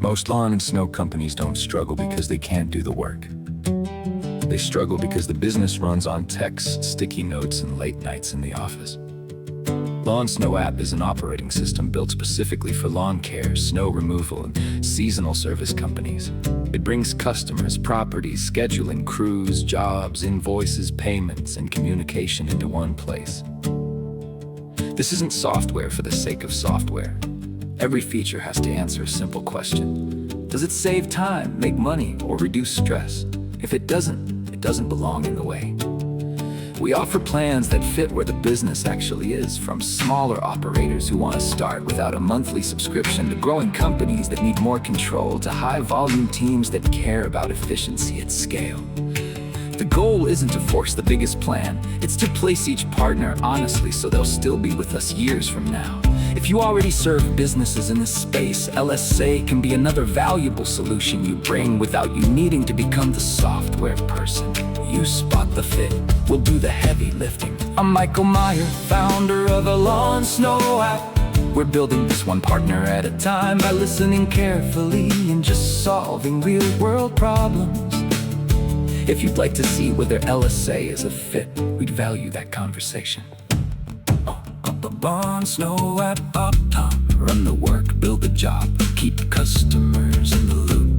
Most lawn and snow companies don't struggle because they can't do the work. They struggle because the business runs on texts, sticky notes, and late nights in the office. LAWNSNOWAPP is an operating system built specifically for lawn care, snow removal, and seasonal service companies. It brings customers, properties, scheduling, crews, jobs, invoices, payments, and communication into one place. This isn't software for the sake of software. Every feature has to answer a simple question. Does it save time, make money, or reduce stress? If it doesn't belong in the way. We offer plans that fit where the business actually is, from smaller operators who want to start without a monthly subscription to growing companies that need more control, to high-volume teams that care about efficiency at scale. The goal isn't to force the biggest plan, it's to place each partner honestly so they'll still be with us years from now. If you already serve businesses in this space, LSA can be another valuable solution you bring without you needing to become the software person. You spot the fit, we'll do the heavy lifting. I'm Michael Meyer, founder of a LAWNSNOWAPP. We're building this one partner at a time by listening carefully and just solving real-world problems. If you'd like to see whether LSA is a fit, we'd value that conversation. LAWNSNOWAPP, run the work, build the job, keep customers in the loop.